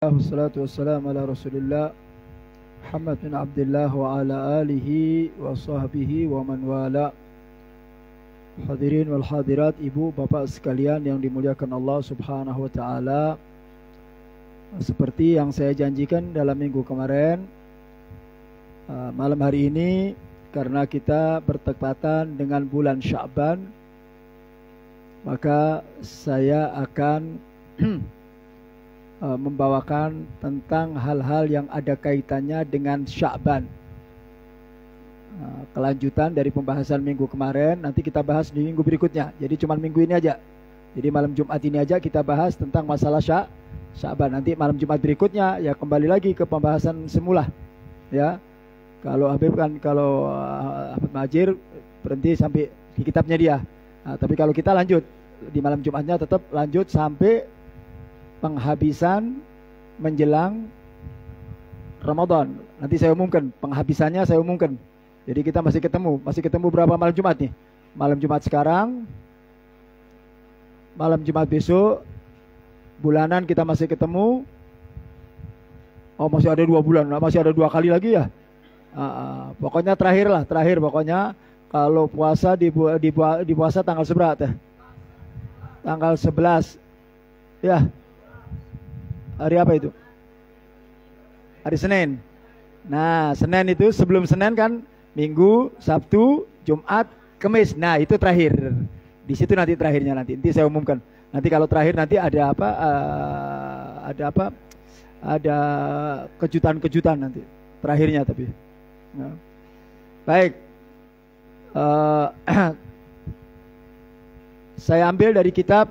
Wassalatu wassalamu ala rasulillah Muhammad bin Abdullah wa ala alihi wa sahbihi wa man wala. Hadirin wal hadirat, ibu bapak sekalian yang dimuliakan Allah subhanahu wa ta'ala, seperti yang saya janjikan dalam minggu kemarin, malam hari ini karena kita bertepatan dengan bulan Sya'ban, maka saya akan membawakan tentang hal-hal yang ada kaitannya dengan Sya'ban. Kelanjutan dari pembahasan minggu kemarin, nanti kita bahas di minggu berikutnya. Jadi cuma minggu ini aja. Jadi malam Jumat ini aja kita bahas tentang masalah Sya'ban. Nanti malam Jumat berikutnya ya kembali lagi ke pembahasan semula. Ya, kalau Ahmad Majir berhenti sampai di kitabnya dia. Tapi kalau kita lanjut di malam Jumatnya, tetap lanjut sampai penghabisan menjelang Ramadan. Nanti saya umumkan penghabisannya, saya umumkan. Jadi kita masih ketemu berapa malam Jumat nih? Malam Jumat sekarang, malam Jumat besok, bulanan kita masih ketemu. Oh, masih ada 2 bulan, masih ada 2 kali lagi ya. Pokoknya terakhir pokoknya kalau puasa di puasa tanggal seberapa? Tanggal 11 ya. Hari apa itu? Hari Senin. Nah, Senin itu sebelum Senin kan Minggu, Sabtu, Jumat, Kamis. Nah, itu terakhir. Di situ nanti terakhirnya nanti saya umumkan. Nanti kalau terakhir nanti ada apa? Ada kejutan-kejutan nanti terakhirnya tapi. Nah. Baik. Saya ambil dari kitab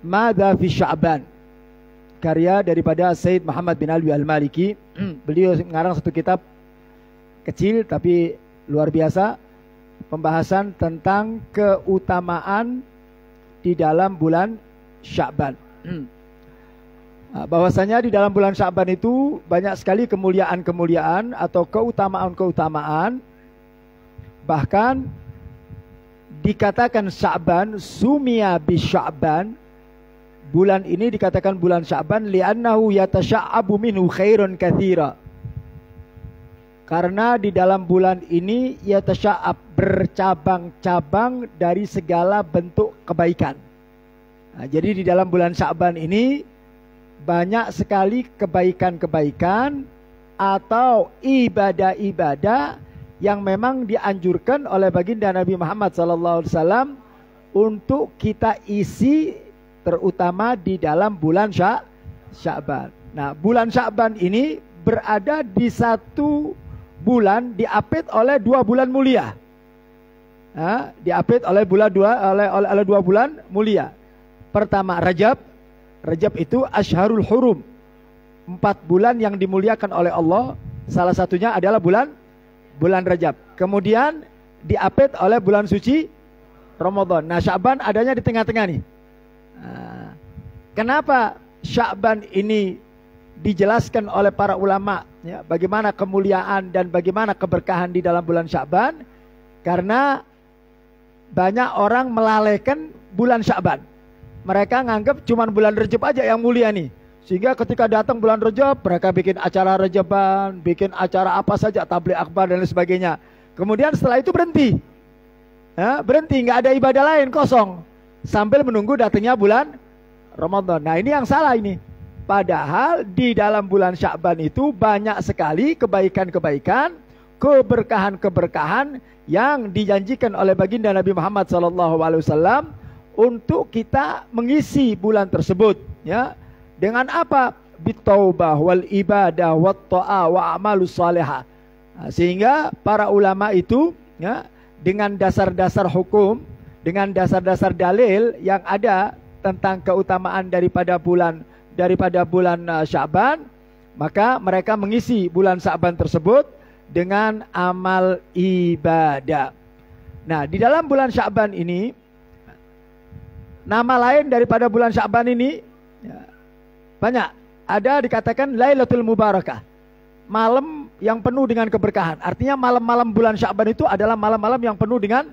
Madza fi Sya'ban, karya daripada Sayyid Muhammad bin Alwi Al-Maliki. Beliau mengarang satu kitab kecil tapi luar biasa, pembahasan tentang keutamaan di dalam bulan Sya'ban. Bahwasanya di dalam bulan Sya'ban itu banyak sekali kemuliaan-kemuliaan atau keutamaan-keutamaan. Bahkan dikatakan Sya'ban, sumia bi Sya'ban, bulan ini dikatakan bulan Sya'ban li'annahu yatasya'abu minhu khairun katsira. Karena di dalam bulan ini yatasya'ab, bercabang-cabang dari segala bentuk kebaikan. Nah, jadi di dalam bulan Sya'ban ini banyak sekali kebaikan-kebaikan atau ibadah-ibadah yang memang dianjurkan oleh baginda Nabi Muhammad SAW untuk kita isi, terutama di dalam bulan Sya'ban. Nah, bulan Sya'ban ini berada di satu bulan diapit oleh 2 bulan mulia. Nah, diapit oleh oleh 2 bulan mulia. Pertama Rajab. Rajab itu Asyharul Hurum, 4 bulan yang dimuliakan oleh Allah. Salah satunya adalah bulan Rajab. Kemudian diapit oleh bulan suci Ramadan. Nah, Sya'ban adanya di tengah-tengah nih. Kenapa Sya'ban ini dijelaskan oleh para ulama ya, bagaimana kemuliaan dan bagaimana keberkahan di dalam bulan Sya'ban? Karena banyak orang melalaikan bulan Sya'ban. Mereka nganggap cuma bulan Rajab aja yang mulia nih. Sehingga ketika datang bulan Rajab, mereka bikin acara Rajaban, bikin acara apa saja, tabligh akbar dan lain sebagainya. Kemudian setelah itu berhenti. Ya, berhenti, nggak ada ibadah lain, kosong. Sambil menunggu datangnya bulan Ramadan. Nah, ini yang salah ini. Padahal di dalam bulan Sya'ban itu banyak sekali kebaikan-kebaikan, keberkahan-keberkahan yang dijanjikan oleh baginda Nabi Muhammad SAW untuk kita mengisi bulan tersebut. Ya, dengan apa? Bitaubah wal ibadah wat ta'a wa amalus salihah. Nah, sehingga para ulama itu ya, dengan dasar-dasar hukum, dengan dasar-dasar dalil yang ada tentang keutamaan daripada bulan Sya'ban, maka mereka mengisi bulan Sya'ban tersebut dengan amal ibadah. Nah, di dalam bulan Sya'ban ini, nama lain daripada bulan Sya'ban ini ya, banyak. Ada dikatakan Lailatul Mubarakah, malam yang penuh dengan keberkahan. Artinya malam-malam bulan Sya'ban itu adalah malam-malam yang penuh dengan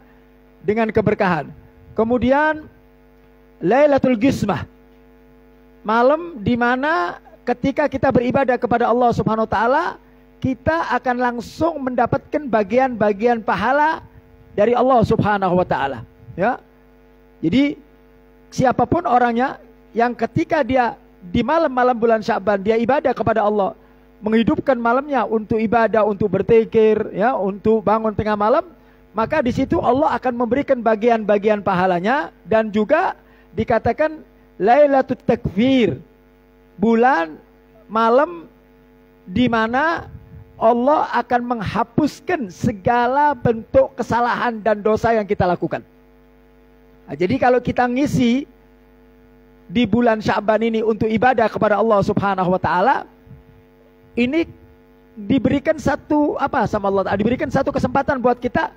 keberkahan. Kemudian Lailatul Qismah, malam di mana ketika kita beribadah kepada Allah Subhanahu wa taala, kita akan langsung mendapatkan bagian-bagian pahala dari Allah Subhanahu wa taala, ya. Jadi siapapun orangnya yang ketika dia di malam-malam bulan Sya'ban dia ibadah kepada Allah, menghidupkan malamnya untuk ibadah, untuk berzikir, ya, untuk bangun tengah malam, maka di situ Allah akan memberikan bagian-bagian pahalanya. Dan juga dikatakan Lailatul Takfir, bulan malam di mana Allah akan menghapuskan segala bentuk kesalahan dan dosa yang kita lakukan. Nah, jadi kalau kita ngisi di bulan Sya'ban ini untuk ibadah kepada Allah Subhanahu wa taala, ini diberikan satu sama Allah, diberikan satu kesempatan buat kita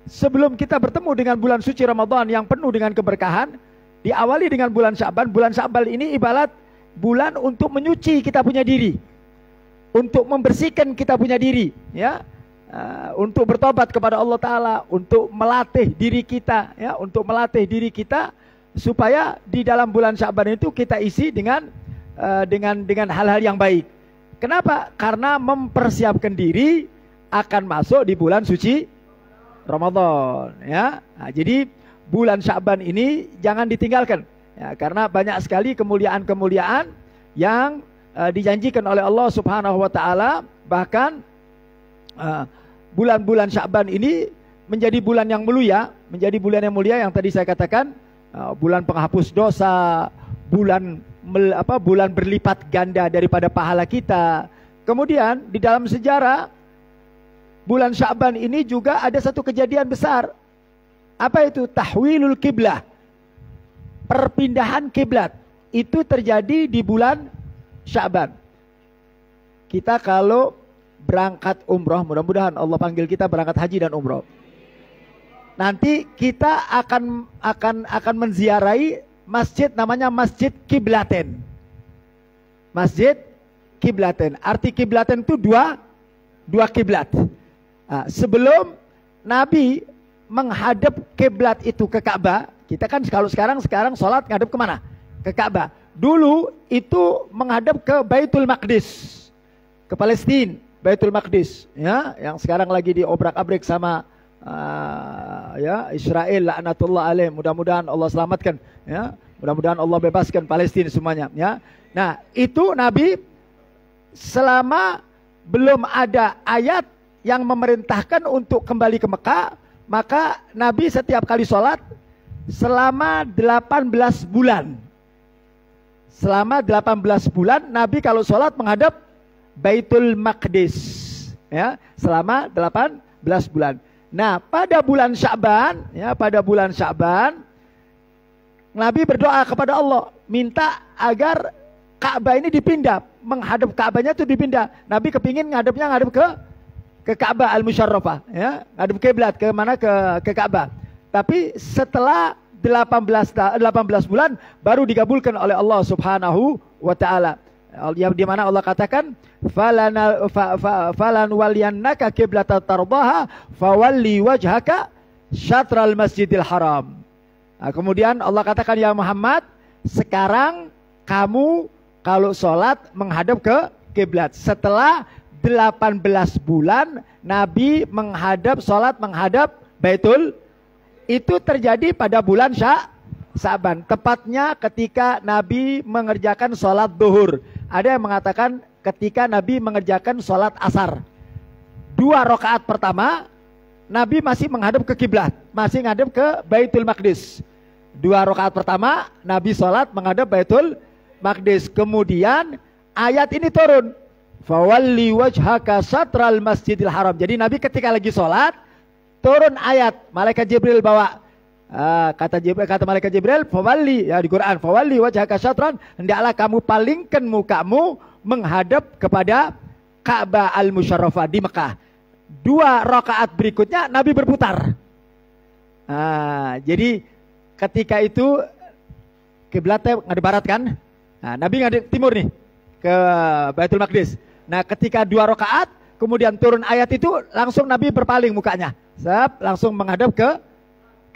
sebelum kita bertemu dengan bulan suci Ramadan yang penuh dengan keberkahan. Diawali dengan bulan Sya'ban. Bulan Sya'ban ini ibarat bulan untuk menyuci kita punya diri, untuk membersihkan kita punya diri, ya, untuk bertobat kepada Allah Ta'ala, untuk melatih diri kita, ya, untuk melatih diri kita supaya di dalam bulan Sya'ban itu kita isi dengan hal-hal yang baik. Kenapa? Karena mempersiapkan diri akan masuk di bulan suci Ramadan, ya. Nah, jadi bulan Sya'ban ini jangan ditinggalkan, ya, karena banyak sekali kemuliaan-kemuliaan yang dijanjikan oleh Allah Subhanahu wa taala. Bahkan bulan-bulan Sya'ban ini menjadi bulan yang mulia, menjadi bulan yang mulia yang tadi saya katakan, bulan penghapus dosa, bulan berlipat ganda daripada pahala kita. Kemudian di dalam sejarah bulan Sya'ban ini juga ada satu kejadian besar. Apa itu? Tahwilul kiblah, perpindahan kiblat. Itu terjadi di bulan Sya'ban. Kita kalau berangkat umroh, mudah-mudahan Allah panggil kita berangkat haji dan umroh, nanti kita akan menziarahi masjid namanya Masjid Kiblaten. Masjid Kiblaten. Arti Kiblaten itu dua kiblat. Nah, sebelum Nabi menghadap kiblat itu ke Ka'bah, kita kan kalau sekarang sholat ngadep kemana? Ke Ka'bah. Dulu itu menghadap ke Baitul Maqdis, ke Palestina, Baitul Maqdis, ya, yang sekarang lagi diobrak-abrik sama ya Israel, laknatullah alaih. Mudah-mudahan Allah selamatkan, ya. Mudah-mudahan Allah bebaskan Palestina semuanya, ya. Nah, itu Nabi selama belum ada ayat yang memerintahkan untuk kembali ke Mekah, maka Nabi setiap kali sholat selama 18 bulan. Selama 18 bulan Nabi kalau sholat menghadap Baitul Maqdis, ya, selama 18 bulan. Nah, pada bulan Sya'ban, ya, pada bulan Sya'ban Nabi berdoa kepada Allah, minta agar Ka'bah ini dipindah, menghadap Ka'bahnya itu dipindah. Nabi kepingin ngadep ke Ka'bah Al-Musyarrafah, ya, ngadep kiblat ke mana, ke Ka'bah. Tapi setelah 18 bulan baru dikabulkan oleh Allah Subhanahu wa taala. Yang di mana Allah katakan falan waliyannaka qiblatan tardaha fawalli wajhaka syatral masjidil haram. Nah, kemudian Allah katakan, ya Muhammad, sekarang kamu kalau sholat menghadap ke kiblat. Setelah 18 bulan Nabi sholat menghadap Baitul, itu terjadi pada bulan Sya'ban, tepatnya ketika Nabi mengerjakan sholat duhur. Ada yang mengatakan ketika Nabi mengerjakan sholat asar. 2 rakaat pertama Nabi masih menghadap ke kiblat, masih menghadap ke Baitul Maqdis. 2 rakaat pertama Nabi sholat menghadap Baitul Maqdis. Kemudian ayat ini turun, fawalli wajhaka syatral masjidil haram. Jadi Nabi ketika lagi sholat turun ayat, malaikat Jibril bawa, kata malaikat Jibril, fawalli, ya, di Quran, fawalli wajhaka syatran, hendaklah kamu palingkan mukamu menghadap kepada Ka'bah Al-Musyarrafah di Mekah. 2 rakaat berikutnya Nabi berputar. Jadi ketika itu kiblatnya ngadep barat kan, Nabi ngadep timur nih ke Baitul Maqdis. Nah, ketika 2 rakaat kemudian turun ayat itu, langsung Nabi berpaling mukanya, langsung menghadap ke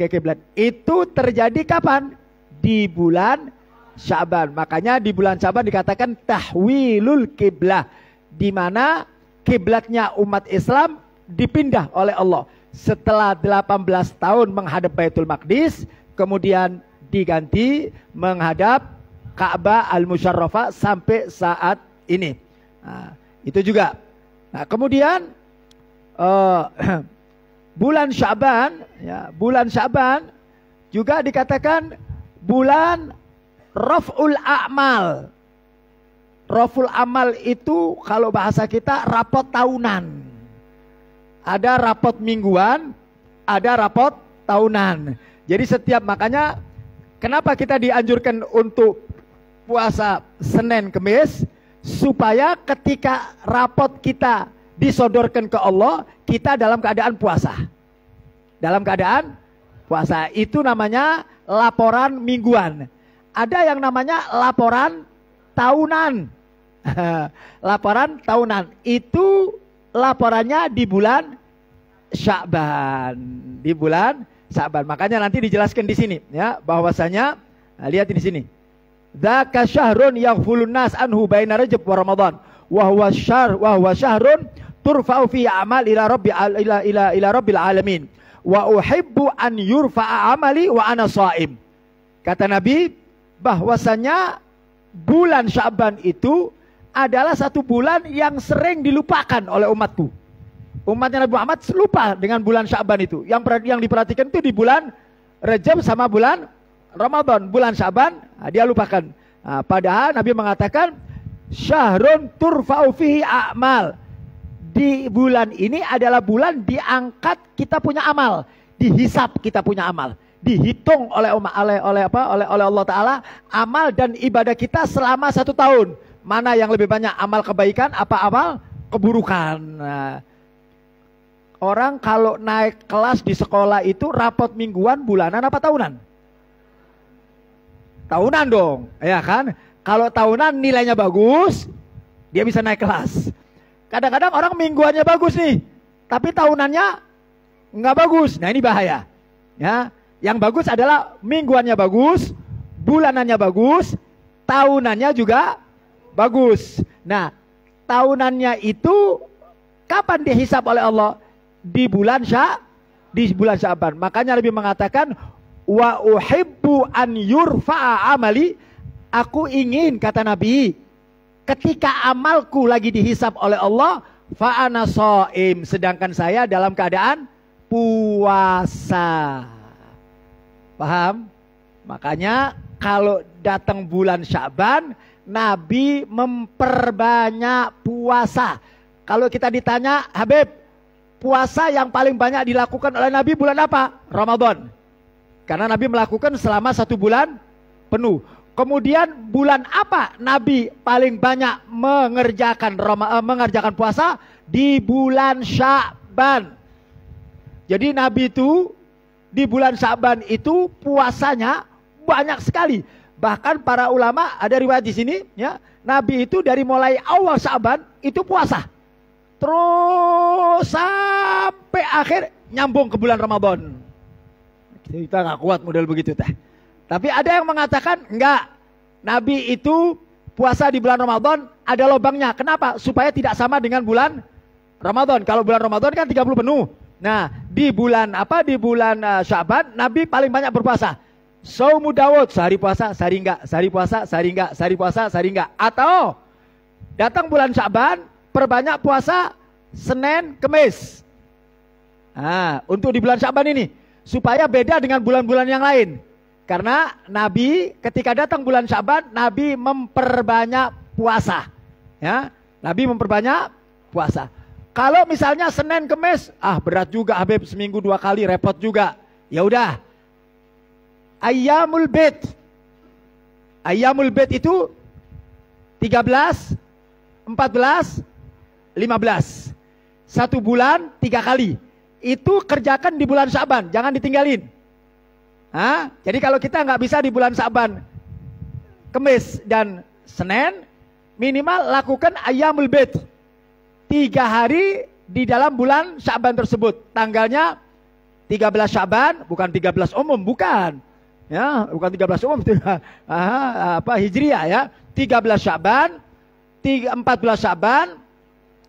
kiblat. Itu terjadi kapan? Di bulan Sya'ban. Makanya di bulan Sya'ban dikatakan tahwilul kiblah, di mana kiblatnya umat Islam dipindah oleh Allah. Setelah 18 tahun menghadap Baitul Maqdis, kemudian diganti menghadap Ka'bah Al-Musyarrafah sampai saat ini. Nah, itu juga. Nah, kemudian bulan Sya'ban, ya, bulan Sya'ban juga dikatakan bulan Raf'ul A'mal. Raf'ul Amal itu kalau bahasa kita rapot tahunan. Ada rapot mingguan, ada rapot tahunan. Jadi setiap, makanya kenapa kita dianjurkan untuk puasa Senin Kemis, supaya ketika rapot kita disodorkan ke Allah, kita dalam keadaan puasa. Dalam keadaan puasa. Itu namanya laporan mingguan. Ada yang namanya laporan tahunan. Laporan tahunan itu laporannya di bulan Sya'ban. Di bulan Sya'ban. Makanya nanti dijelaskan di sini, ya, bahwasanya, nah, lihat di sini. Dzaka syahrun yaghfulun nas anhu baina Rajab wa Ramadan. Wa huwa syahrun turfa'u fi a'mal ila rabbil alamin. Wa uhibbu an yurfa'a amali wa ana sha'im. Kata Nabi bahwasanya bulan Sya'ban itu adalah satu bulan yang sering dilupakan oleh umatku. Umatnya Nabi Muhammad lupa dengan bulan Sya'ban itu. Yang diperhatikan itu di bulan Rajab sama bulan Ramadan. Bulan Sya'ban, nah, dia lupakan. Nah, padahal Nabi mengatakan syahrun turfa'u fihi a'mal. Di bulan ini adalah bulan diangkat kita punya amal, dihisap kita punya amal, dihitung oleh Allah Ta'ala amal dan ibadah kita selama 1 tahun. Mana yang lebih banyak, amal kebaikan apa amal keburukan. Nah, orang kalau naik kelas di sekolah itu rapot mingguan, bulanan apa tahunan? Tahunan dong, ya kan? Kalau tahunan nilainya bagus, dia bisa naik kelas. Kadang-kadang orang mingguannya bagus nih, tapi tahunannya nggak bagus. Nah, ini bahaya. Ya, yang bagus adalah mingguannya bagus, bulanannya bagus, tahunannya juga bagus. Nah, tahunannya itu kapan dihisap oleh Allah? Di bulan Sya'ban. Makanya Nabi mengatakan wa uhibbu an yurfa'a amali. Aku ingin, kata Nabi, ketika amalku lagi dihisap oleh Allah, fa ana shaim, sedangkan saya dalam keadaan puasa. Paham? Makanya kalau datang bulan Sya'ban, Nabi memperbanyak puasa. Kalau kita ditanya, Habib, puasa yang paling banyak dilakukan oleh Nabi bulan apa? Ramadan. Karena Nabi melakukan selama 1 bulan penuh. Kemudian bulan apa Nabi paling banyak mengerjakan puasa? Di bulan Sya'ban. Jadi Nabi itu di bulan Sya'ban itu puasanya banyak sekali. Bahkan para ulama ada riwayat di sini, ya, Nabi itu dari mulai awal Sya'ban itu puasa, terus sampai akhir nyambung ke bulan Ramadan. Kita nggak kuat model begitu teh. Tapi ada yang mengatakan enggak, Nabi itu puasa di bulan Ramadan ada lubangnya. Kenapa? Supaya tidak sama dengan bulan Ramadan. Kalau bulan Ramadan kan 30 penuh. Nah, di bulan Sya'ban Nabi paling banyak berpuasa. Saumu Daud, sehari puasa, sehari enggak, sehari puasa, sehari enggak, sehari puasa, sehari enggak. Atau datang bulan Sya'ban, perbanyak puasa Senin, Kemis. Nah, untuk di bulan Sya'ban ini supaya beda dengan bulan-bulan yang lain. Karena Nabi ketika datang bulan Sya'ban, Nabi memperbanyak puasa. Ya, Nabi memperbanyak puasa. Kalau misalnya Senin Kemis, berat juga Habib, seminggu 2 kali, repot juga. Ya udah. Ayyamul Bait. Ayyamul Bait itu 13, 14, 15. 1 bulan 3 kali. Itu kerjakan di bulan Sya'ban, jangan ditinggalin. Jadi kalau kita nggak bisa di bulan Sya'ban, Kemis dan Senin, minimal lakukan Ayyamul Bait 3 hari di dalam bulan Sya'ban tersebut. Tanggalnya 13 Sya'ban, bukan 13 umum, bukan. Ya, bukan 13 umum itu. Hijriah ya. 13 Sya'ban, 14 Sya'ban,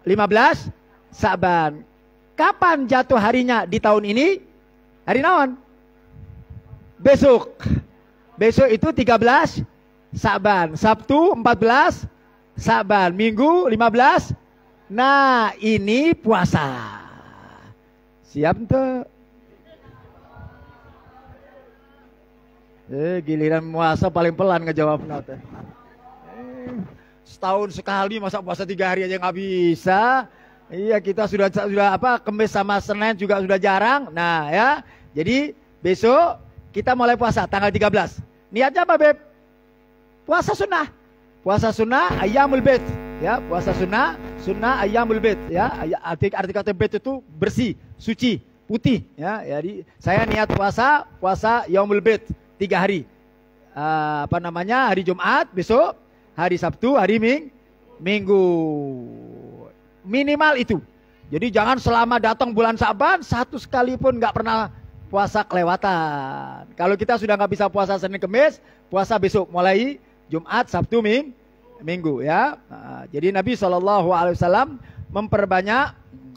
15 Sya'ban. Kapan jatuh harinya di tahun ini? Hari naon? Besok. Besok itu 13 Sya'ban. Sabtu 14 Sya'ban. Minggu 15. Nah, ini puasa. Siap tuh. Giliran puasa paling pelan ngejawabnya teh. Setahun sekali masa puasa 3 hari aja nggak bisa. Iya, kita sudah Kamis sama Senin juga sudah jarang. Nah ya, jadi besok kita mulai puasa tanggal 13. Niatnya apa, Beb? Puasa sunnah. Puasa sunnah Ayyamul Bait. Ya, puasa sunnah Ayyamul Bait. Ya, arti kata bait itu bersih, suci, putih. Ya, jadi saya niat puasa Yaumul Bait 3 hari. Hari Jumat besok, hari Sabtu, hari Minggu. Minimal itu. Jadi jangan selama datang bulan Sya'ban satu sekali pun nggak pernah puasa kelewatan. Kalau kita sudah nggak bisa puasa Senin Kemis, puasa besok mulai Jumat, Sabtu, Minggu ya. Jadi Nabi SAW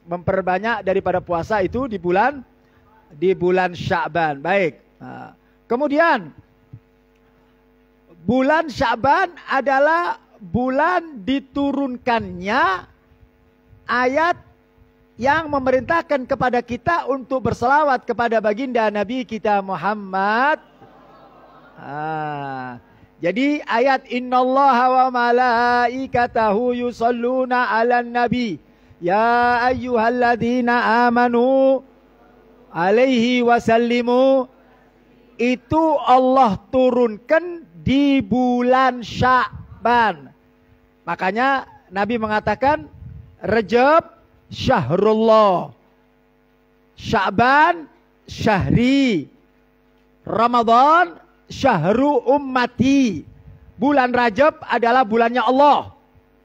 memperbanyak daripada puasa itu di bulan Sya'ban. Baik. Kemudian bulan Sya'ban adalah bulan diturunkannya ayat yang memerintahkan kepada kita untuk berselawat kepada baginda Nabi kita Muhammad. Jadi ayat innallaha wa malaikatahu yusalluna 'alan nabi ya ayyuhalladzina amanu alaihi wasallimu, itu Allah turunkan di bulan Sya'ban. Makanya Nabi mengatakan Rajab syahrullah, Sya'ban syahri, Ramadan syahru ummati. Bulan Rajab adalah bulannya Allah.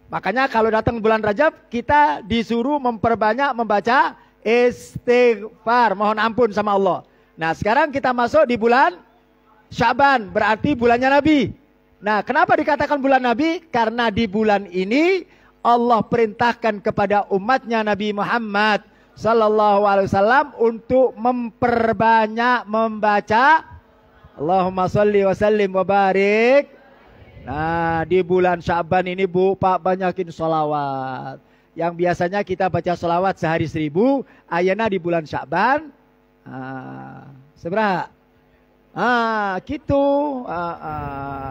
Makanya kalau datang bulan Rajab kita disuruh memperbanyak membaca istighfar, mohon ampun sama Allah. Nah, sekarang kita masuk di bulan Sya'ban, berarti bulannya Nabi. Nah, kenapa dikatakan bulan Nabi? Karena di bulan ini Allah perintahkan kepada umatnya Nabi Muhammad sallallahu alaihi wasallam untuk memperbanyak membaca Allahumma sholli wa sallim wa barik. Nah, di bulan Sya'ban ini Bu, Pak, banyakin sholawat. Yang biasanya kita baca sholawat sehari 1000, ayana di bulan Sya'ban seberapa? Gitu.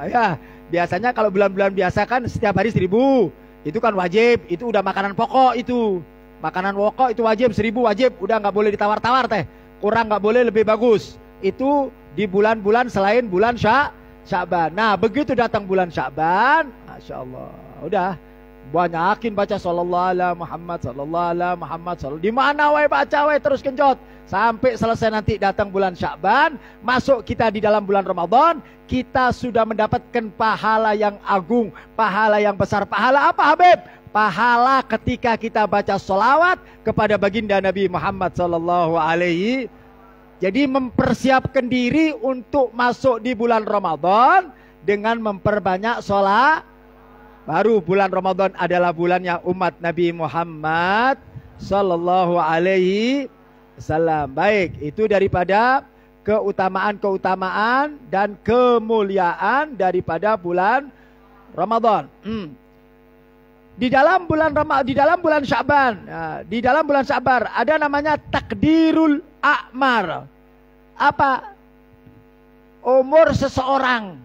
Ya, biasanya kalau bulan-bulan biasa kan setiap hari 1000. Itu kan wajib, itu udah makanan pokok itu. Makanan pokok itu wajib, 1000 wajib, udah nggak boleh ditawar-tawar teh. Kurang nggak boleh, lebih bagus. Itu di bulan-bulan selain bulan Sya'ban. Nah, begitu datang bulan Sya'ban, Masya Allah, udah banyakin baca sallallahu alaihi Muhammad, sallallahu alaihi Muhammad, sallallahu. Di mana wae baca wae terus kencot sampai selesai nanti datang bulan Sya'ban, masuk kita di dalam bulan Ramadan, kita sudah mendapatkan pahala yang agung, pahala yang besar. Pahala apa, Habib? Pahala ketika kita baca sholawat kepada baginda Nabi Muhammad sallallahu alaihi. Jadi mempersiapkan diri untuk masuk di bulan Ramadan dengan memperbanyak sholat. Baru bulan Ramadan adalah bulannya umat Nabi Muhammad sallallahu alaihi wasallam. Baik, itu daripada keutamaan-keutamaan dan kemuliaan daripada bulan Ramadan. Di dalam bulan Sya'ban, di dalam bulan Sya'ban ada namanya takdirul a'mar. Apa? Umur seseorang.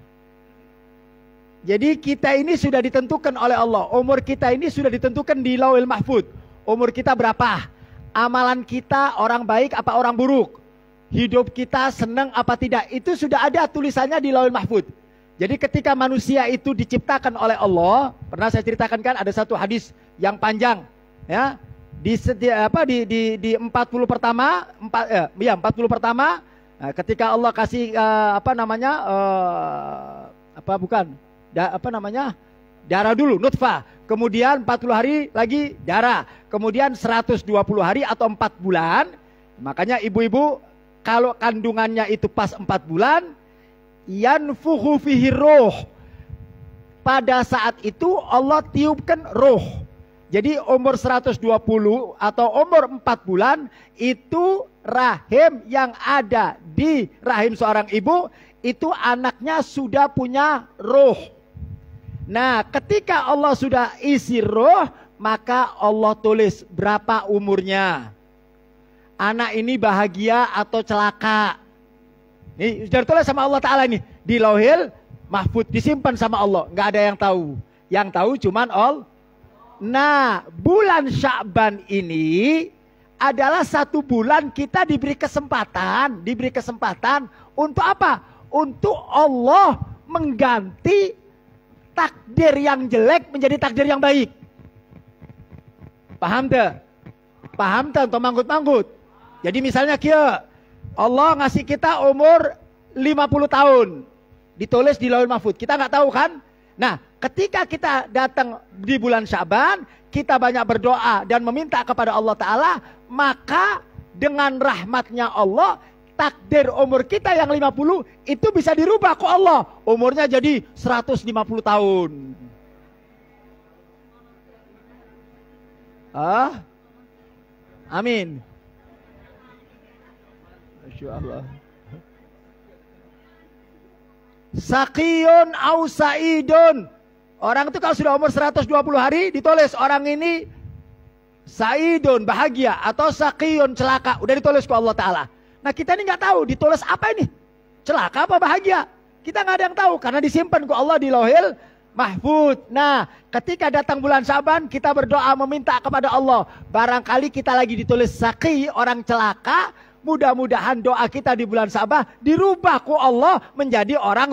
Jadi kita ini sudah ditentukan oleh Allah. Umur kita ini sudah ditentukan di Lauhil Mahfuz. Umur kita berapa? Amalan kita orang baik apa orang buruk? Hidup kita senang apa tidak? Itu sudah ada tulisannya di Lauhil Mahfuz. Jadi ketika manusia itu diciptakan oleh Allah, pernah saya ceritakan kan ada satu hadis yang panjang, ya. Di 40 pertama, 40 pertama, ketika Allah kasih darah dulu, nutfah. Kemudian 40 hari lagi darah. Kemudian 120 hari atau 4 bulan. Makanya ibu-ibu kalau kandungannya itu pas 4 bulan, yanfukhu fihi ruh. Pada saat itu Allah tiupkan ruh. Jadi umur 120 atau umur 4 bulan itu rahim yang ada di rahim seorang ibu itu anaknya sudah punya ruh. Nah, ketika Allah sudah isi ruh, maka Allah tulis berapa umurnya. Anak ini bahagia atau celaka. Ini sudah tulis sama Allah Ta'ala nih. Di Lauhil Mahfuz, disimpan sama Allah. Nggak ada yang tahu. Yang tahu cuman Allah. Nah, bulan Sya'ban ini adalah satu bulan kita diberi kesempatan. Diberi kesempatan untuk apa? Untuk Allah mengganti takdir yang jelek menjadi takdir yang baik. Paham tuh? Paham tuh untuk manggut-manggut? Jadi misalnya kia, Allah ngasih kita umur 50 tahun. Ditulis di Lauhul Mahfuz. Kita nggak tahu kan? Nah, ketika kita datang di bulan Sya'ban, kita banyak berdoa dan meminta kepada Allah Ta'ala, maka dengan rahmatnya Allah, takdir umur kita yang 50 itu bisa dirubah ke Allah. Umurnya jadi 150 tahun. Amin. Masya Allah. Sakiyun au sa'idun. Orang itu kalau sudah umur 120 hari ditulis orang ini sa'idun, bahagia, atau sakiyun, celaka. Udah ditulis ke Allah Ta'ala. Nah kita ini nggak tahu ditulis apa ini, celaka apa bahagia. Kita nggak ada yang tahu karena disimpan ke Allah di Lauhil Mahfuz. Nah ketika datang bulan Sya'ban kita berdoa meminta kepada Allah. Barangkali kita lagi ditulis saqi, orang celaka. Mudah-mudahan doa kita di bulan Sya'ban dirubah ku Allah menjadi orang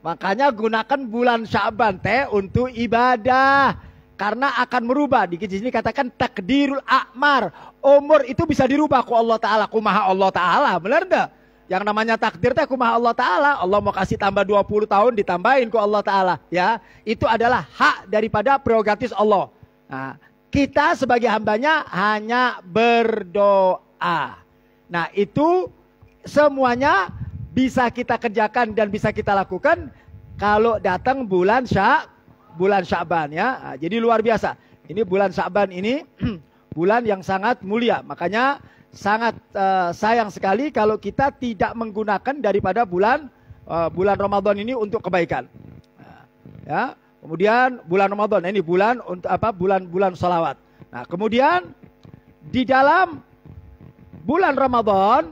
Makanya gunakan bulan Sya'ban teh untuk ibadah. Karena akan merubah. Di sini katakan takdirul a'mar. Umur itu bisa dirubah ku Allah Ta'ala. Kumaha Allah Ta'ala. Benar enggak? Yang namanya takdir teh kumaha Allah Ta'ala. Allah mau kasih tambah 20 tahun ditambahin ku Allah Ta'ala. Ya, itu adalah hak daripada prerogatif Allah. Nah, kita sebagai hambanya hanya berdoa. Nah itu semuanya bisa kita kerjakan dan bisa kita lakukan kalau datang bulan Sya'ban ya. Nah, jadi luar biasa. Ini bulan Sya'ban ini bulan yang sangat mulia. Makanya sangat sayang sekali kalau kita tidak menggunakan daripada bulan Ramadan ini untuk kebaikan. Nah, ya. Kemudian bulan Ramadan, ini bulan untuk apa? Bulan sholawat. Nah, kemudian di dalam bulan Ramadan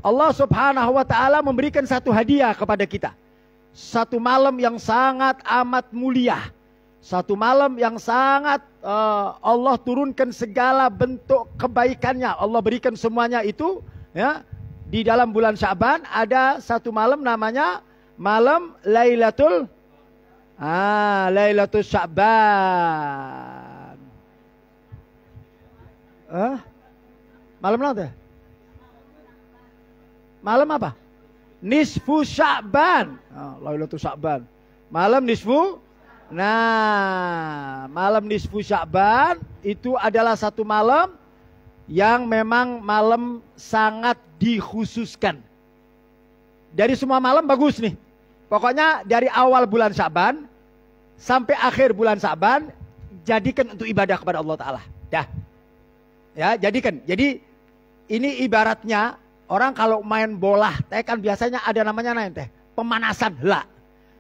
Allah Subhanahu wa Ta'ala memberikan satu hadiah kepada kita. Satu malam yang sangat amat mulia. Satu malam yang sangat Allah turunkan segala bentuk kebaikannya. Allah berikan semuanya itu ya. Di dalam bulan Sya'ban ada satu malam namanya malam Lailatul Sya'ban. Malam apa? Malam apa? Nisfu Sya'ban. Lailatul Sya'ban. Malam nisfu. Nah, malam nisfu Sya'ban itu adalah satu malam yang memang malam sangat dikhususkan. Dari semua malam bagus nih. Pokoknya dari awal bulan Sya'ban sampai akhir bulan Sya'ban jadikan untuk ibadah kepada Allah Ta'ala. Dah. Ya, jadikan. Jadi ini ibaratnya orang kalau main bola, teh kan biasanya ada namanya pemanasan heula.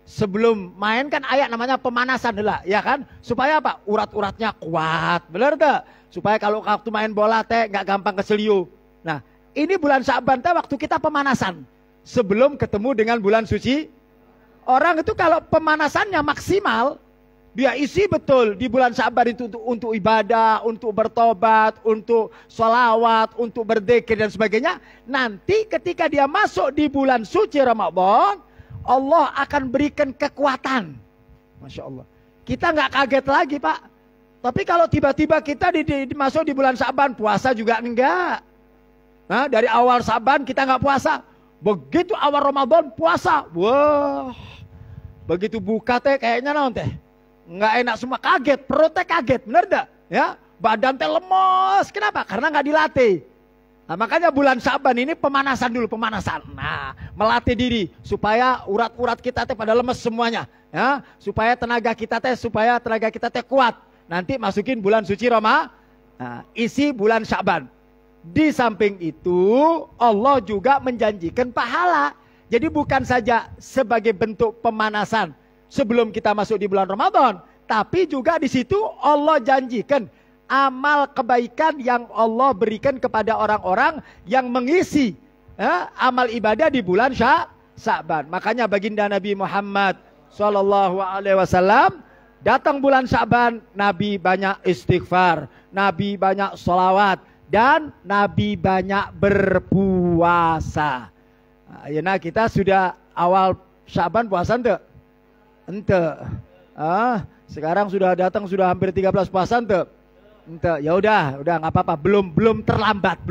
Sebelum main kan ayat namanya pemanasan heula, ya kan? Supaya apa? Urat-uratnya kuat. Benar enggak? Supaya kalau waktu main bola teh enggak gampang keseliu. Nah, ini bulan Sya'ban teh waktu kita pemanasan sebelum ketemu dengan bulan suci. Orang itu kalau pemanasannya maksimal, dia isi betul di bulan Sya'ban itu untuk ibadah, untuk bertobat, untuk sholawat, untuk berzikir dan sebagainya. Nanti ketika dia masuk di bulan suci Ramadan, Allah akan berikan kekuatan. Masya Allah. Kita nggak kaget lagi Pak. Tapi kalau tiba-tiba kita masuk di bulan Sya'ban, puasa juga enggak. Nah, dari awal Sya'ban kita nggak puasa. Begitu awal Ramadan puasa. Wah. Begitu buka teh kayaknya naon teh. Nggak enak semua, kaget, perut teh kaget, bener enggak? Ya, badan teh lemes. Kenapa? Karena nggak dilatih. Nah, makanya bulan Sya'ban ini pemanasan dulu, pemanasan. Nah, melatih diri supaya urat-urat kita teh pada lemes semuanya, ya, supaya tenaga kita teh kuat. Nanti masukin bulan suci Ramadan. Nah, isi bulan Sya'ban. Di samping itu Allah juga menjanjikan pahala. Jadi bukan saja sebagai bentuk pemanasan sebelum kita masuk di bulan Ramadan, tapi juga di situ Allah janjikan amal kebaikan yang Allah berikan kepada orang-orang yang mengisi amal ibadah di bulan Sya'ban. Makanya baginda Nabi Muhammad SAW datang bulan Sya'ban, Nabi banyak istighfar, Nabi banyak sholawat, dan Nabi banyak berpuasa. Nah, kita sudah awal Sya'ban puasa ente? Ente. Sekarang sudah datang sudah hampir 13 puasa ente? Ente. Ya udah nggak apa-apa. Belum terlambat.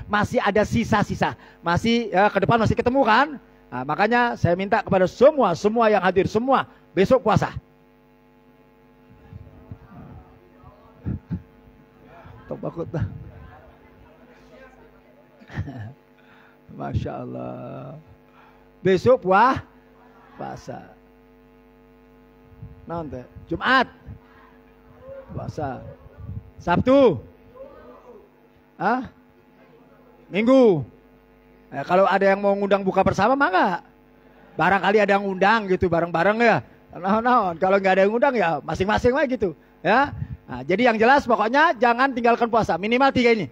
Masih ada sisa-sisa. Masih ya, ke depan masih ketemu kan? Nah, makanya saya minta kepada semua yang hadir semua besok puasa. Tobakut. Masya Allah. Besok puasa. Nanti Jumat puasa. Sabtu Minggu. Kalau ada yang mau ngundang buka bersama mangga. Barangkali ada yang ngundang gitu bareng-bareng ya. Nah, kalau nggak ada yang ngundang ya masing-masing lah gitu ya. Nah, jadi yang jelas pokoknya jangan tinggalkan puasa minimal 3 ini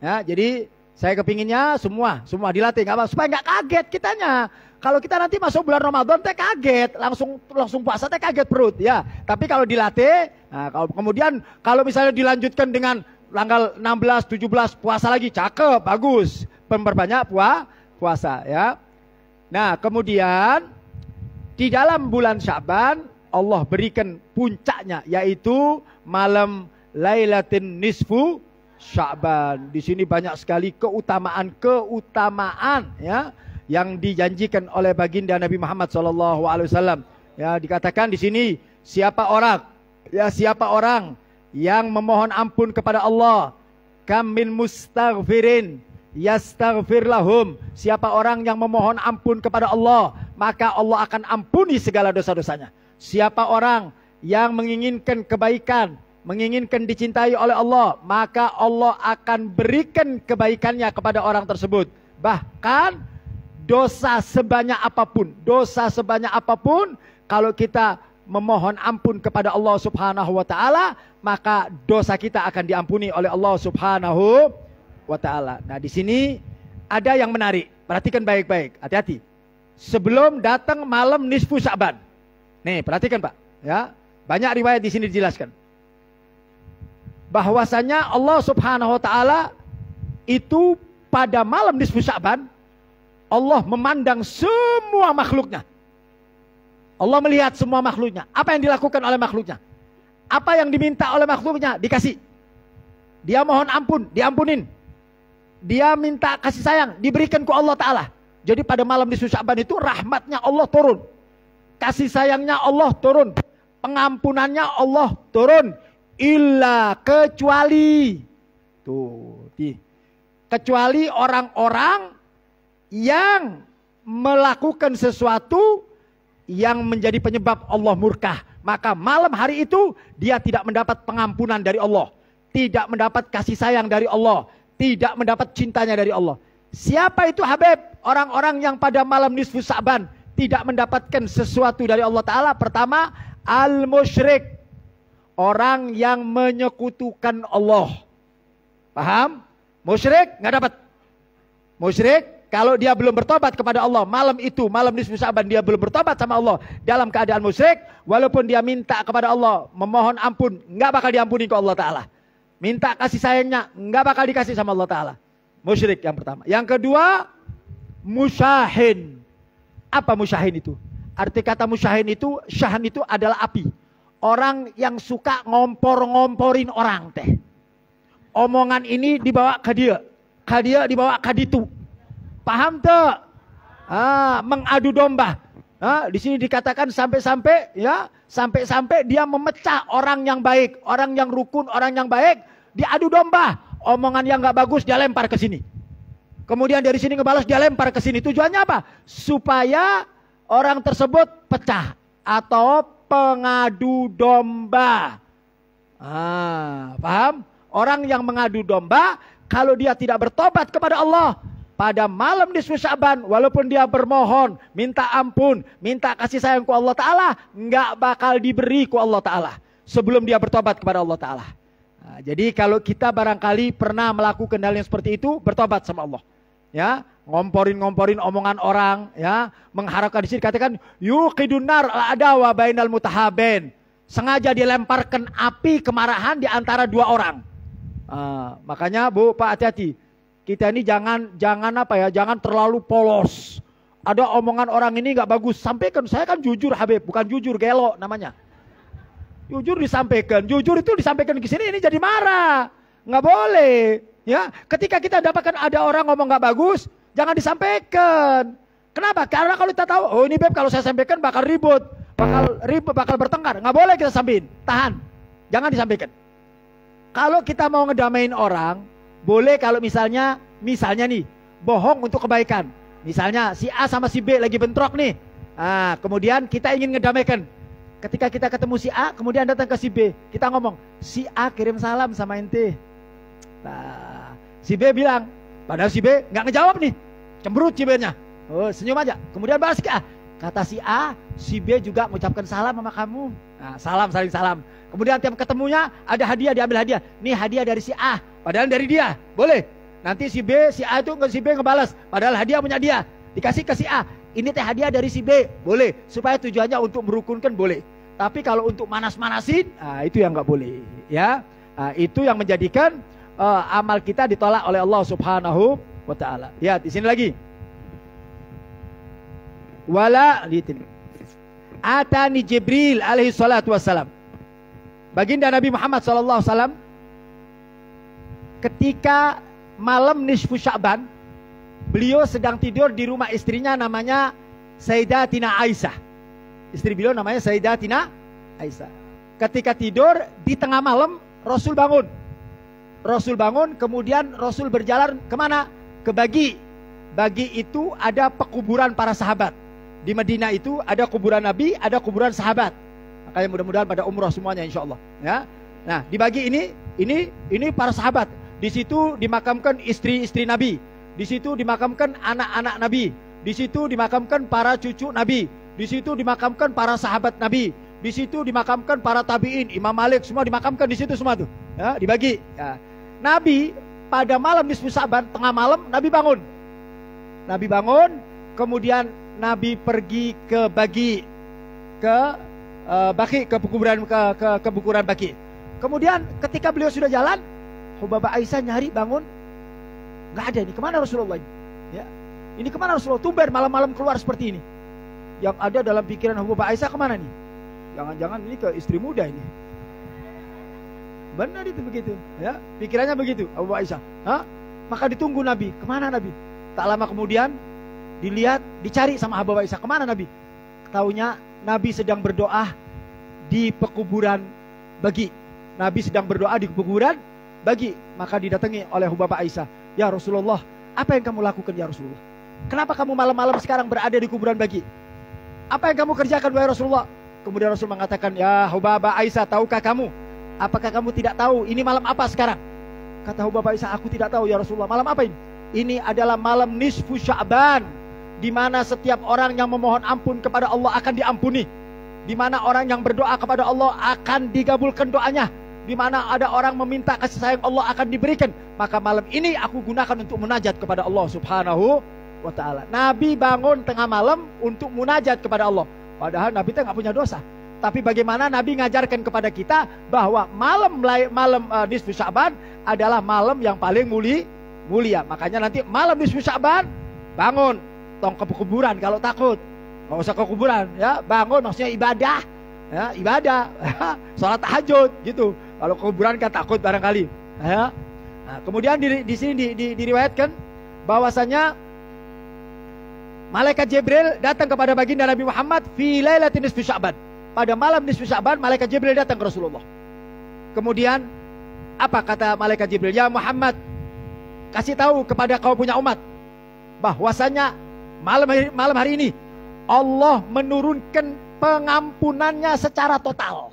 ya. Jadi saya kepinginnya semua dilatih, nggak apa, supaya nggak kaget kitanya. Kalau kita nanti masuk bulan Ramadan teh kaget, langsung puasa teh kaget perut ya. Tapi kalau dilatih, nah, kalau misalnya dilanjutkan dengan tanggal 16, 17 puasa lagi, cakep, bagus, memperbanyak puasa ya. Nah, kemudian di dalam bulan Sya'ban Allah berikan puncaknya yaitu malam Lailatin Nisfu Sya'ban. Di sini banyak sekali keutamaan ya yang dijanjikan oleh baginda Nabi Muhammad SAW. Ya, dikatakan di sini siapa orang yang memohon ampun kepada Allah, kam min mustaghfirin yastaghfir lahum. Siapa orang yang memohon ampun kepada Allah, maka Allah akan ampuni segala dosa-dosanya. Siapa orang yang menginginkan kebaikan, menginginkan dicintai oleh Allah, maka Allah akan berikan kebaikannya kepada orang tersebut. Bahkan dosa sebanyak apapun, kalau kita memohon ampun kepada Allah Subhanahu wa taala, maka dosa kita akan diampuni oleh Allah Subhanahu wa taala. Nah, di sini ada yang menarik. Perhatikan baik-baik, hati-hati. Sebelum datang malam nisfu Sya'ban. Nih, perhatikan Pak, ya. Banyak riwayat di sini dijelaskan bahwasanya Allah Subhanahu wa taala itu pada malam nisfu Sya'ban Allah memandang semua makhluknya. Allah melihat semua makhluknya. Apa yang dilakukan oleh makhluknya? Apa yang diminta oleh makhluknya? Dikasih. Dia mohon ampun, diampunin. Dia minta kasih sayang, diberikan ke Allah Ta'ala. Jadi pada malam nisfu Sya'ban itu rahmatnya Allah turun. Kasih sayangnya Allah turun. Pengampunannya Allah turun. Illa kecuali. Kecuali orang-orang yang melakukan sesuatu yang menjadi penyebab Allah murka. Maka malam hari itu dia tidak mendapat pengampunan dari Allah, tidak mendapat kasih sayang dari Allah, tidak mendapat cintanya dari Allah. Siapa itu Habib? Orang-orang yang pada malam nisfu Sya'ban tidak mendapatkan sesuatu dari Allah Ta'ala. Pertama, al-musyrik, orang yang menyekutukan Allah. Paham? Musyrik nggak dapat. Musyrik kalau dia belum bertobat kepada Allah malam itu, malam nisfu Sya'ban, dia belum bertobat sama Allah dalam keadaan musyrik, walaupun dia minta kepada Allah, memohon ampun, nggak bakal diampuni ke Allah Ta'ala. Minta kasih sayangnya, nggak bakal dikasih sama Allah Ta'ala. Musyrik yang pertama. Yang kedua, musyahin. Apa musyahin itu? Arti kata musyahin itu, syahan itu adalah api. Orang yang suka ngompor-ngomporin orang teh. Omongan ini dibawa ke dia dibawa ke ditu. Paham tak? Mengadu domba. Di sini dikatakan sampai-sampai dia memecah orang yang baik, orang yang rukun, orang yang baik, diadu domba. Omongan yang nggak bagus dia lempar ke sini. Kemudian dari sini ngebalas, dia lempar ke sini. Tujuannya apa? Supaya orang tersebut pecah atau pengadu domba. Paham? Orang yang mengadu domba, kalau dia tidak bertobat kepada Allah pada malam nisfu Sya'ban, walaupun dia bermohon, minta ampun, minta kasih sayang ku Allah Ta'ala, nggak bakal diberi ku Allah Ta'ala sebelum dia bertobat kepada Allah Ta'ala. Jadi kalau kita barangkali pernah melakukan hal yang seperti itu, bertobat sama Allah. Ya, ngomporin omongan orang, ya, mengharapkan di sini katakan yuqidun nar al-adawa bainal mutahaben. Sengaja dilemparkan api kemarahan di antara dua orang. Makanya Bu, Pak, hati-hati. Kita ini jangan terlalu polos. Ada omongan orang ini nggak bagus, sampaikan. Saya kan jujur Habib, bukan jujur gelo namanya. Jujur disampaikan, jujur itu disampaikan ke sini ini jadi marah, nggak boleh. Ya, ketika kita dapatkan ada orang ngomong nggak bagus, jangan disampaikan. Kenapa? Karena kalau kita tahu, oh ini Beb kalau saya sampaikan bakal ribut, bakal bertengkar, nggak boleh kita sampaikan. Tahan, jangan disampaikan. Kalau kita mau ngedamain orang, boleh kalau misalnya nih bohong untuk kebaikan. Misalnya si A sama si B lagi bentrok nih, kemudian kita ingin ngedamaikan. Ketika kita ketemu si A, kemudian datang ke si B, kita ngomong, si A kirim salam sama ente. Nah, si B bilang, padahal si B nggak ngejawab nih, cemberut si B-nya. Oh, senyum aja. Kemudian balas ke A, kata si A, si B juga mengucapkan salam sama kamu. Nah, salam, saling salam. Kemudian tiap ketemunya ada hadiah, diambil hadiah. Nih hadiah dari si A, padahal dari dia. Boleh. Nanti si B, si A itu si B ngebalas, padahal hadiah punya dia. Dikasih ke si A. Ini teh hadiah dari si B, boleh. Supaya tujuannya untuk merukunkan, boleh. Tapi kalau untuk manas-manasin, itu yang nggak boleh. Ya, itu yang menjadikan amal kita ditolak oleh Allah Subhanahu wa Ta'ala. Ya, di sini lagi. Wala litin. Atani Jibril alaihi salatu wassalam. Baginda Nabi Muhammad sallallahu alaihi wasallam ketika malam nisfu Sya'ban, beliau sedang tidur di rumah istrinya namanya Sayyidatina Aisyah. Istri beliau namanya Sayyidatina Aisyah. Ketika tidur di tengah malam, Rasul bangun. Rasul bangun, kemudian Rasul berjalan kemana? Ke Baqi. Baqi itu ada pekuburan para sahabat. Di Madinah itu ada kuburan Nabi, ada kuburan sahabat. Makanya mudah-mudahan pada umrah semuanya insya Allah. Ya. Nah, di Baqi ini para sahabat. Di situ dimakamkan istri-istri Nabi. Di situ dimakamkan anak-anak Nabi. Di situ dimakamkan para cucu Nabi. Di situ dimakamkan para sahabat Nabi. Di situ dimakamkan para tabiin, Imam Malik, semua dimakamkan di situ semua tuh. Ya, dibagi. Ya. Nabi pada malam nisfu Sya'ban, tengah malam Nabi bangun. Nabi bangun, kemudian Nabi pergi ke Baqi, ke kuburan Baqi. Kemudian ketika beliau sudah jalan, Hubabah Aisyah nyari bangun, nggak ada ini. Kemana Rasulullah ini? Ya. Ini kemana Rasulullah? Tumben malam-malam keluar seperti ini. Yang ada dalam pikiran Hubabah Aisyah kemana nih? Jangan-jangan ini ke istri muda ini. Benar itu begitu, ya. Pikirannya begitu Hubabah Aisyah. Maka ditunggu Nabi. Kemana Nabi? Tak lama kemudian dilihat, dicari sama Hubabah Aisyah. Kemana Nabi? Taunya Nabi sedang berdoa di pekuburan Baqi. Nabi sedang berdoa di pekuburan Baqi. Maka didatangi oleh Hubabah Aisyah. Ya Rasulullah, apa yang kamu lakukan ya Rasulullah? Kenapa kamu malam-malam sekarang berada di kuburan Baqi? Apa yang kamu kerjakan wahai Rasulullah? Kemudian Rasul mengatakan, ya Hubabah Aisyah, tahukah kamu? Apakah kamu tidak tahu ini malam apa sekarang? Kata Hubabah Aisyah, aku tidak tahu ya Rasulullah. Malam apa ini? Ini adalah malam nisfu Sya'ban, di mana setiap orang yang memohon ampun kepada Allah akan diampuni. Di mana orang yang berdoa kepada Allah akan digabulkan doanya. Di mana ada orang meminta kasih sayang Allah akan diberikan. Maka malam ini aku gunakan untuk munajat kepada Allah Subhanahu wa Ta'ala. Nabi bangun tengah malam untuk munajat kepada Allah. Padahal Nabi itu nggak punya dosa. Tapi bagaimana Nabi ngajarkan kepada kita bahwa malam nisfu Sya'ban adalah malam yang paling mulia. Makanya nanti malam nisfu Sya'ban bangun, tong ke kuburan kalau takut. Nggak usah ke kuburan, ya. Bangun maksudnya ibadah, ya, ibadah, sholat tahajud gitu. Kalau ke kuburan kan takut barangkali. Ya. Nah, kemudian di sini diriwayatkan bahwasanya malaikat Jibril datang kepada baginda Nabi Muhammad fi lailatin nisfi Sya'ban. Pada malam nisfi Sya'ban, malaikat Jibril datang ke Rasulullah. Kemudian apa kata malaikat Jibril? Ya Muhammad, kasih tahu kepada kau punya umat bahwasanya malam hari ini Allah menurunkan pengampunannya secara total.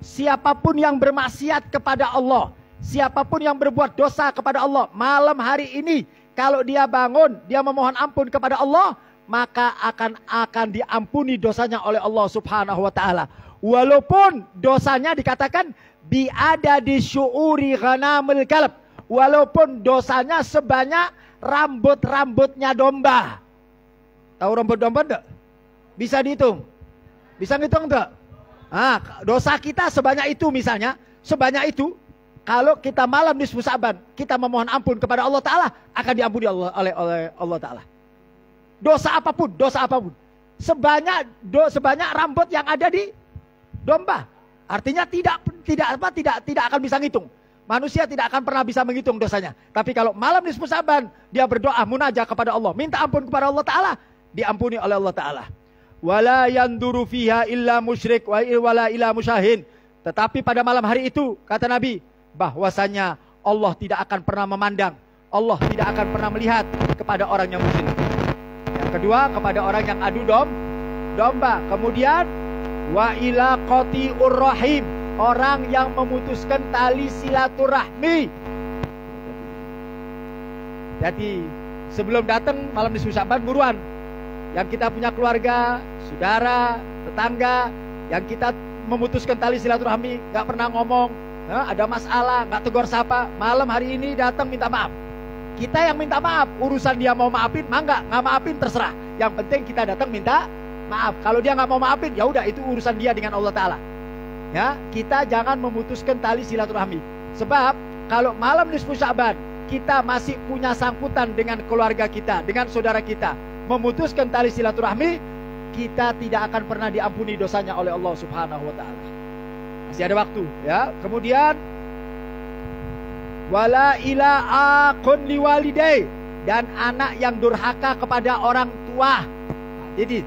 Siapapun yang bermaksiat kepada Allah, siapapun yang berbuat dosa kepada Allah, malam hari ini kalau dia bangun, dia memohon ampun kepada Allah, maka akan diampuni dosanya oleh Allah Subhanahu wa taala. Walaupun dosanya dikatakan biada di syu'uri ghanamil kalb, walaupun dosanya sebanyak rambut-rambutnya domba. Tahu rambut domba enggak? Bisa dihitung? Bisa ngitung enggak? Dosa kita sebanyak itu misalnya, sebanyak itu. Kalau kita malam nisfu Sa'ban, kita memohon ampun kepada Allah Ta'ala, akan diampuni oleh Allah Ta'ala. Dosa apapun. Sebanyak rambut yang ada di domba. Artinya tidak akan bisa ngitung. Manusia tidak akan pernah bisa menghitung dosanya. Tapi kalau malam nisfu Sa'ban, dia berdoa munajat kepada Allah, minta ampun kepada Allah Ta'ala, diampuni oleh Allah Ta'ala. Wala yanduru fiha illa musyrik wala ila musyahin. Tetapi pada malam hari itu, kata Nabi, bahwasanya Allah tidak akan pernah memandang, Allah tidak akan pernah melihat kepada orang yang musyrik. Yang kedua, kepada orang yang adu domba. Kemudian wa ila qati'ur rahim, orang yang memutuskan tali silaturahmi. Jadi sebelum datang malam nisfu Sa'ban, buruan. Yang kita punya keluarga, saudara, tetangga, yang kita memutuskan tali silaturahmi, gak pernah ngomong, ada masalah, gak tegur sapa, malam hari ini datang minta maaf. Kita yang minta maaf, urusan dia mau maafin, nggak maafin terserah. Yang penting kita datang minta maaf. Kalau dia gak mau maafin, ya udah itu urusan dia dengan Allah Ta'ala. Ya, kita jangan memutuskan tali silaturahmi. Sebab kalau malam nisfu Sa'ban kita masih punya sangkutan dengan keluarga kita, dengan saudara kita, memutuskan tali silaturahmi, kita tidak akan pernah diampuni dosanya oleh Allah Subhanahu wa taala. Masih ada waktu, ya. Kemudian wala ila aqun liwalidai, dan anak yang durhaka kepada orang tua. Jadi,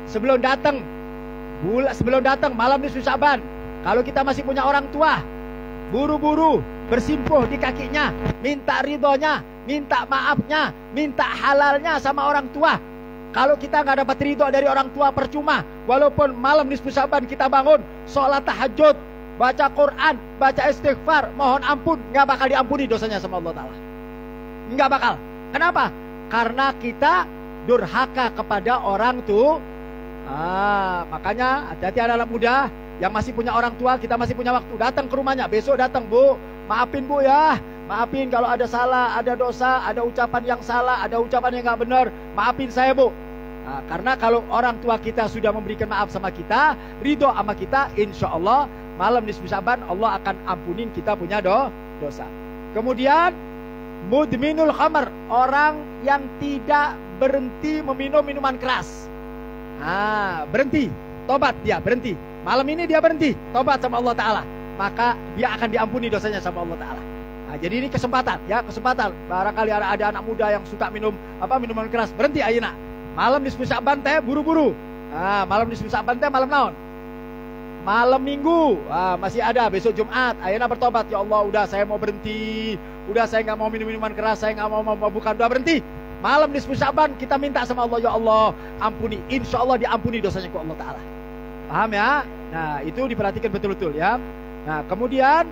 sebelum datang malam nisfu Sa'ban, kalau kita masih punya orang tua, buru-buru bersimpuh di kakinya, minta ridhonya, minta maafnya, minta halalnya sama orang tua. Kalau kita nggak dapat ridho dari orang tua, percuma. Walaupun malam nisfu Sa'ban kita bangun, sholat tahajud, baca Quran, baca istighfar, mohon ampun, nggak bakal diampuni dosanya sama Allah Ta'ala. Nggak bakal. Kenapa? Karena kita durhaka kepada orang tua. Makanya hati-hati anak-anak muda yang masih punya orang tua, kita masih punya waktu. Datang ke rumahnya, besok datang, Bu, maafin Bu ya. Maafin kalau ada salah, ada dosa, ada ucapan yang salah, ada ucapan yang nggak benar, maafin saya Bu. Karena kalau orang tua kita sudah memberikan maaf sama kita, ridho sama kita, insya Allah malam nisfu Sa'ban Allah akan ampunin kita punya dosa. Kemudian mudminul khamar, orang yang tidak berhenti meminum minuman keras. Berhenti, tobat dia, berhenti. Malam ini dia berhenti, tobat sama Allah Ta'ala, maka dia akan diampuni dosanya sama Allah Ta'ala. Jadi ini kesempatan, ya, kesempatan. Barangkali ada anak muda yang suka minuman keras, berhenti ayeuna. Malam nisfu Sa'ban teh buru-buru. Malam nisfu Sa'ban teh malam naon? Malam Minggu. Masih ada, besok Jumat. Ayeuna bertobat, ya Allah, udah saya mau berhenti. Udah saya nggak mau minum minuman keras, saya nggak mau bukan, udah berhenti. Malam nisfu Sa'ban kita minta sama Allah, ya Allah, ampuni. Insya Allah diampuni dosanya ke Allah Ta'ala. Paham ya? Nah, itu diperhatikan betul-betul ya. Nah, kemudian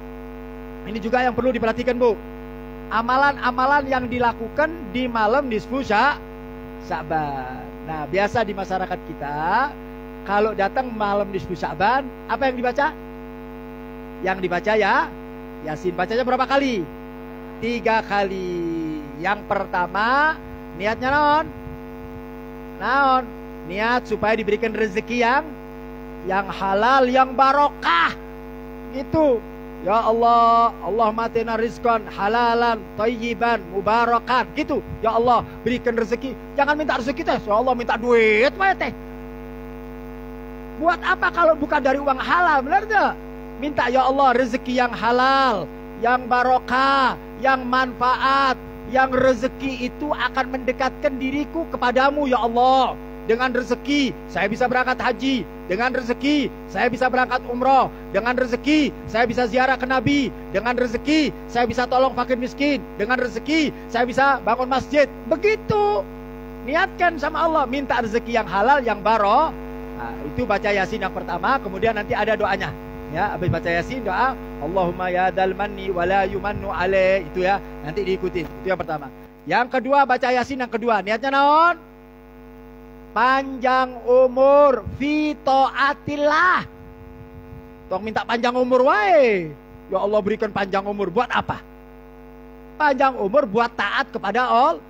ini juga yang perlu diperhatikan Bu, amalan-amalan yang dilakukan di malam nisfu Sa'ban. Nah, biasa di masyarakat kita, kalau datang malam nisfu Sa'ban, apa yang dibaca? Yang dibaca ya Yasin. Bacanya berapa kali? 3 kali. Yang pertama, niatnya naon? Niat supaya diberikan rezeki yang halal, yang barokah. Gitu. Ya Allah, Allahumma atina rizqan halalan, thayyiban, mubarakan. Gitu. Ya Allah, berikan rezeki. Jangan minta rezeki teh. Ya Allah, minta duit wae teh. Buat apa kalau bukan dari uang halal? Benar enggak? Minta ya Allah rezeki yang halal, yang barokah, yang manfaat, yang rezeki itu akan mendekatkan diriku kepadamu ya Allah. Dengan rezeki saya bisa berangkat haji. Dengan rezeki saya bisa berangkat umroh. Dengan rezeki saya bisa ziarah ke Nabi. Dengan rezeki saya bisa tolong fakir miskin. Dengan rezeki saya bisa bangun masjid. Begitu. Niatkan sama Allah, minta rezeki yang halal, yang baroh. Nah, itu baca Yasin yang pertama, kemudian nanti ada doanya. Ya, habis baca Yasin doa, Allahumma ya dal manni wa la yumannu alaih. Itu ya, nanti diikutin. Itu yang pertama. Yang kedua baca Yasin yang kedua. Niatnya naon? Panjang umur fi taatillah. Tong minta panjang umur wae. Ya Allah berikan panjang umur buat apa? Panjang umur buat taat kepada Allah.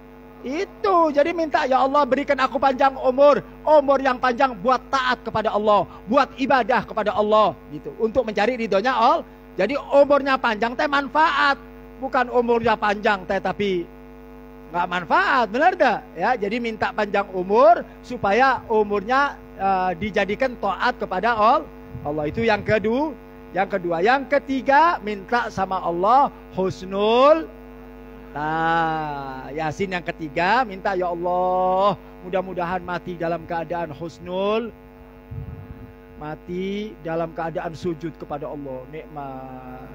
Itu, jadi minta ya Allah berikan aku panjang umur. Umur yang panjang buat taat kepada Allah, buat ibadah kepada Allah gitu, untuk mencari ridhonya Allah. Jadi umurnya panjang teh manfaat. Bukan umurnya panjang teh tapi nggak manfaat, benar dah ya. Jadi minta panjang umur supaya umurnya dijadikan taat kepada Allah. Itu yang kedua. Yang ketiga minta sama Allah husnul. Nah, Yasin yang ketiga minta ya Allah mudah-mudahan mati dalam keadaan husnul, mati dalam keadaan sujud kepada Allah, nikmat.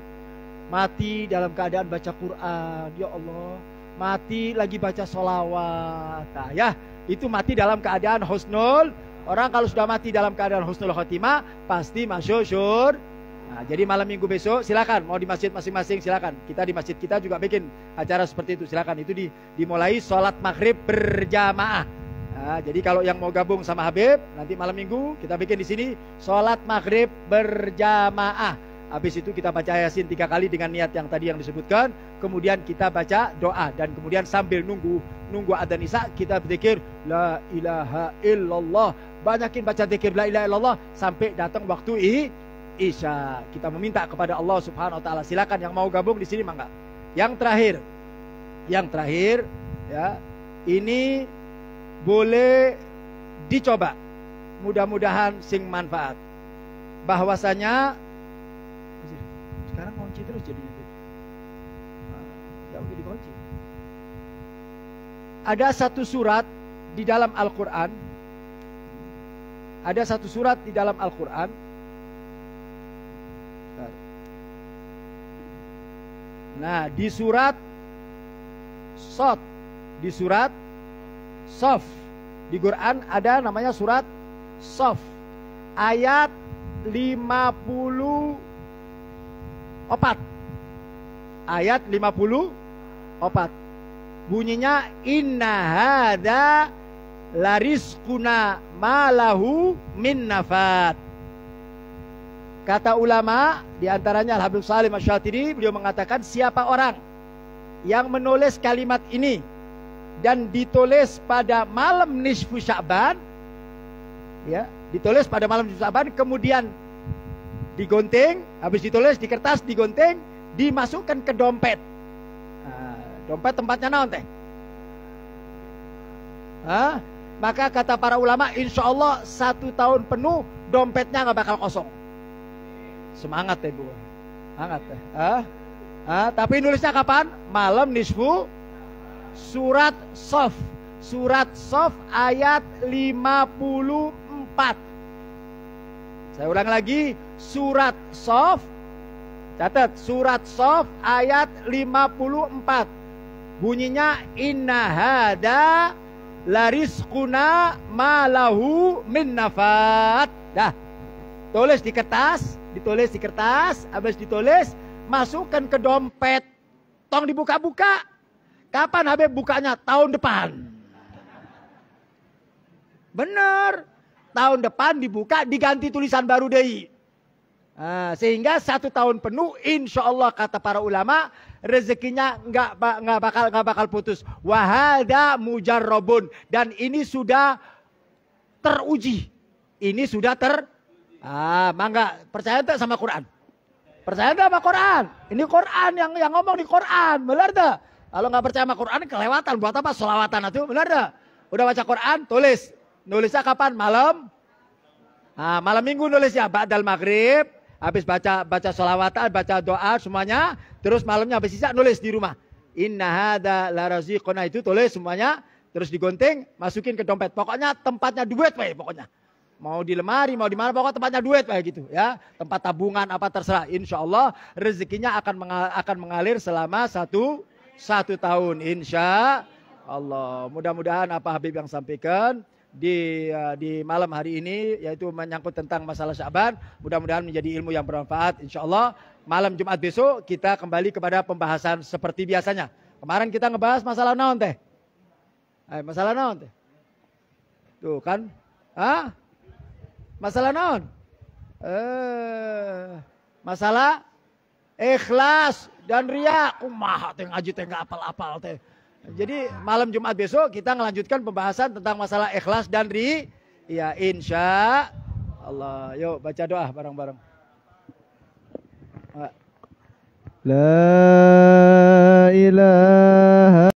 Mati dalam keadaan baca Quran, ya Allah. Mati lagi baca sholawat. Nah ya, itu mati dalam keadaan husnul. Orang kalau sudah mati dalam keadaan husnul khotimah pasti masuk surga. Nah, jadi malam minggu besok silakan mau di masjid masing-masing silakan. Kita di masjid kita juga bikin acara seperti itu, silakan. Itu dimulai sholat maghrib berjamaah. Nah, jadi kalau yang mau gabung sama Habib nanti malam minggu kita bikin di sini sholat maghrib berjamaah. Habis itu kita baca Yasin 3 kali dengan niat yang tadi yang disebutkan. Kemudian kita baca doa dan kemudian sambil nunggu adzan isya kita berzikir la ilaha illallah. Banyakin baca zikir la ilaha illallah sampai datang waktu Isya. Kita meminta kepada Allah Subhanahu wa taala. Silakan yang mau gabung di sini mangga. Yang terakhir ya, ini boleh dicoba. Mudah-mudahan sing manfaat. Bahwasanya sekarang kunci terus jadinya. Nah, udah dikunci. Ada satu surat di dalam Al-Qur'an. Ada satu surat di dalam Al-Qur'an. Nah, di surat Sod, di surat Sof, di Quran ada namanya surat Sof, ayat 54. Ayat 54. Bunyinya inna hadza larizquna malahu min nafat. Kata ulama, diantaranya Al-Habib Salim Asy-Syatiri, beliau mengatakan siapa orang yang menulis kalimat ini dan ditulis pada malam nisfu Sya'ban, ya, ditulis pada malam nisfu Sya'ban, kemudian digunting, habis ditulis di kertas, digunting, dimasukkan ke dompet. Nah, dompet tempatnya naon teh? Maka kata para ulama, insya Allah 1 tahun penuh dompetnya nggak bakal kosong. Semangat ya Bu, semangat ya. Tapi nulisnya kapan? Malam nisfu surat Sof, surat Sof ayat 54. Saya ulang lagi, surat Sof, catat, surat Sof ayat 54. Bunyinya inna hada larizquna malahu min nafat. Dah, tulis di kertas, habis ditulis masukkan ke dompet, tong dibuka-buka. Kapan Habib bukanya? Tahun depan. Bener, tahun depan dibuka, diganti tulisan baru deh. Sehingga 1 tahun penuh, insya Allah kata para ulama, rezekinya nggak bakal putus. Wahada mujarrobun, dan ini sudah teruji. Ini sudah mangga percaya tak sama Quran? Percaya tak sama Quran? Ini Quran yang ngomong di Quran, benar tak? Kalau nggak percaya sama Quran kelewatan, buat apa sholawatan itu, benar tak? Udah baca Quran, tulis. Nulisnya kapan? Malam. Malam minggu nulisnya ba'dal maghrib, habis baca sholawatan, baca doa semuanya, terus malamnya habis isya nulis di rumah. Inna hadza la raziquna, itu tulis semuanya, terus digunting, masukin ke dompet. Pokoknya tempatnya duit wae pokoknya. Mau di lemari, mau di mana, pokoknya tempatnya duit wae gitu ya. Tempat tabungan apa terserah. Insya Allah rezekinya akan mengalir selama satu tahun. Insya Allah. Mudah-mudahan apa Habib yang sampaikan di malam hari ini, yaitu menyangkut tentang masalah Sya'ban, mudah-mudahan menjadi ilmu yang bermanfaat. Insya Allah malam Jumat besok kita kembali kepada pembahasan seperti biasanya. Kemarin kita ngebahas masalah naon teh? Masalah naon teh? Tuh kan? Masalah naon? Masalah ikhlas dan riya. Kumaha teh ngaji teh enggak apal-apal teh. Jadi malam Jumat besok kita ngelanjutkan pembahasan tentang masalah ikhlas dan ya insya Allah. Yuk baca doa bareng-bareng. La ilaha